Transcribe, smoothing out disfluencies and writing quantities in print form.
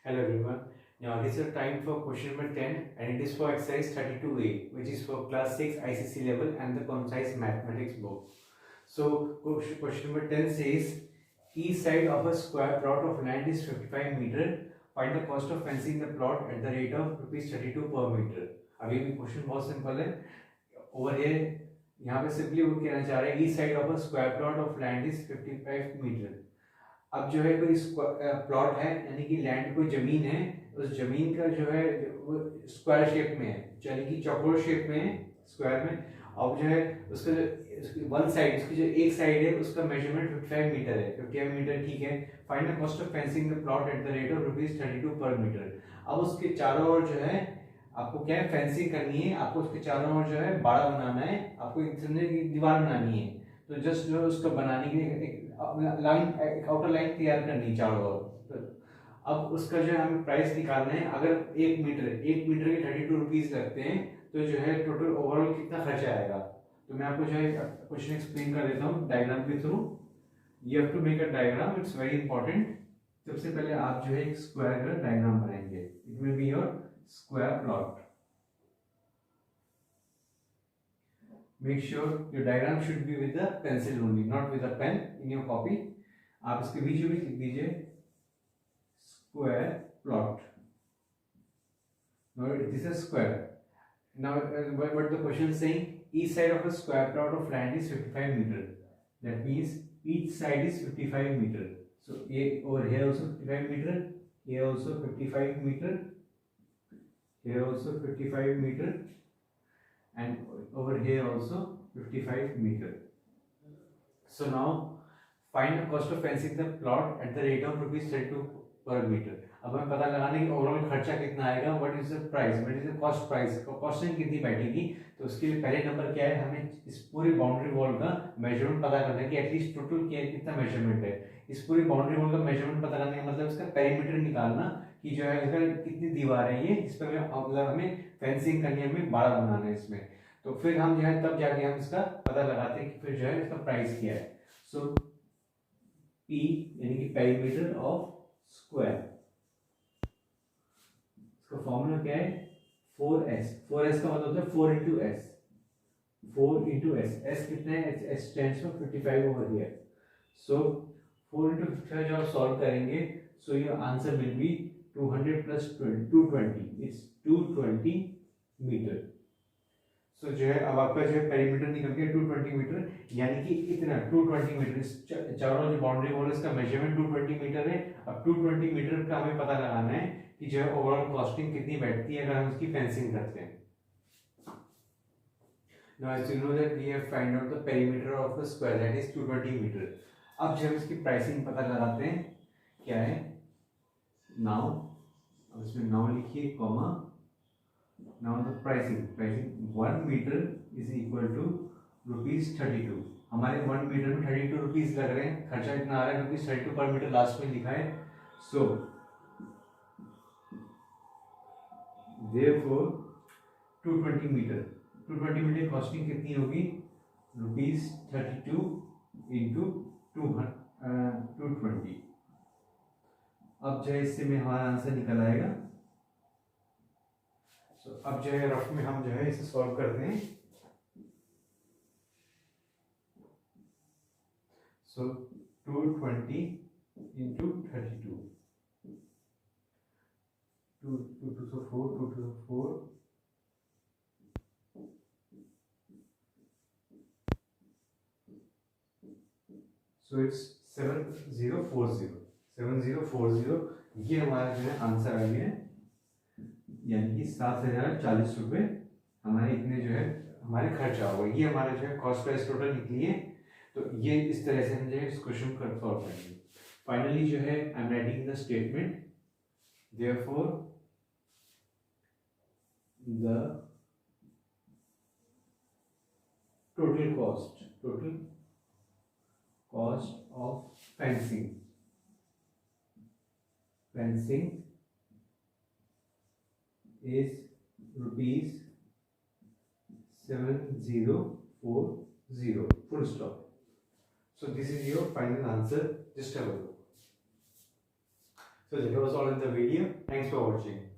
Hello everyone. Now this is the time for question number 10 and it is for exercise 32A, which is for class 6 ICC level and the concise mathematics book. So question number 10 says each side of a square plot of land is 55 meter. Find the cost of fencing the plot at the rate of ₹32 per meter. अभी भी question बहुत simple है. Over here यहाँ पे simply वो कहना चाह रहे हैं each side of a square plot of land is 55 metre. अब जो है कोई प्लॉट है यानी कि लैंड कोई जमीन है, उस जमीन का जो है वो स्क्वायर शेप में है, यानी कि चौकोर शेप में है स्क्वायर में. अब जो है उसका वन साइड, उसकी जो एक साइड है उसका मेजरमेंट 55 मीटर है. 55 मीटर ठीक है. Find the cost of fencing the plot at the rate of ₹32 पर मीटर. अब उसके चारों ओर जो है आपको क्या है, फेंसिंग करनी है. आपको उसके चारों ओर जो है बाड़ा बनाना है, आपको एक दीवार बनानी है. तो जस्ट जो उसको बनाने के लिए एक लाइन, एक आउटर लाइन तैयार करनी चारों ओर. तो अब उसका जो है हमें प्राइस निकालना है. अगर एक मीटर के 32 रुपीज लगते हैं तो जो है टोटल ओवरऑल कितना खर्चा आएगा. तो मैं आपको जो है क्वेश्चन एक्सप्लेन कर देता हूँ डायग्राम के through. You have to make a diagram, it's very important. सबसे पहले आप जो है एक स्क्वायर का डायग्राम बनाएंगे. It will be your square plot. Make sure your diagram should be with the pencil only, not with a pen in your copy. आप इसके बीच में लिख दीजिए square plot. Now this is square. Now what the question is saying, each side of a square plot of land is 55 meter. That means each side is 55 meter. So over here also 55 meter, here also 55 meter, here also 55 meter, and over here also 55 meter. So now find the cost of fencing the plot at the rate of ₹32 per meter. अब हमें पता लगाना है कि overall खर्चा कितना आएगा. What is the price, what is the cost price, costing कितनी बैठेगी. तो उसके लिए पहले नंबर क्या है, हमें इस पूरी बाउंड्री वॉल का मेजरमेंट पता करना है कि एटलीस्ट टोटल क्या कितना मेजरमेंट है. इस पूरी बाउंड्री वॉल का मेजरमेंट पता करने का मतलब इसका पेरीमीटर निकालना कि जो है इसका कितनी दीवार है ये, इस पर मतलब हमें फेंसिंग करनी है, हमें बाड़ा बनाना है इसमें. तो फिर हम जो है तब जाके हम इसका पता लगाते हैं कि फिर जो है इसका प्राइस क्या है. सो P यानी कि पेरीमीटर ऑफ स्क्वायर, इसका फॉर्मूला क्या है 4s. 4s का मतलब होता है 4 into s. 4 into s. s कितना है, s stands for 55 over here. So 4 into 55 जब आप सॉल्व करेंगे, so your answer will be 200 plus 220. It's 220 meter. So जो है अब आपका जो है पेरीमीटर निकल गया 220 मीटर, यानी कि इतना 220 मीटर चारों जो बाउंड्री वॉल इसका मेजरमेंट 220 मीटर है. अब 220 मीटर का हमें पता लगाना है कि जो है ओवरऑल कॉस्टिंग कितनी बैठती है अगर हम इसकी फेंसिंग करते हैं. Now as you know that we have find out the perimeter of the square, that is 220 meter. अब जब इसकी प्राइसिंग पता लगाते हैं क्या है, नाउ अब इसमें नाउ लिखिए comma. Now the pricing 1 meter is equal to ₹32. हमारे 1 मीटर में 32 रुपीज लग रहे हैं. खर्चा इतना आ रहा है ₹32 पर मीटर लास्ट में लिखा है. सो therefore 220 मीटर कॉस्टिंग कितनी होगी, ₹32 into 220. अब जो है इससे में हमारा आंसर निकल आएगा. अब जो है रफ में हम जो है इसे सॉल्व करते हैं. सो 220 into 32, 2 to 4, 2 to 4, so it's 7040. 7040 ये हमारा जो है आंसर आ गया, यानी कि 7,040 रुपये हमारे इतने जो है हमारे खर्चा होगा. ये हमारा जो है कॉस्ट प्राइस टोटल निकली है. तो ये इस तरह से हम जो है इस क्वेश्चन को सॉल्व करेंगे. फाइनली जो है I am writing the statement. Therefore the total cost of fencing is ₹7040, full stop. So this is your final answer. Just have a look. So that was all in the video. Thanks for watching.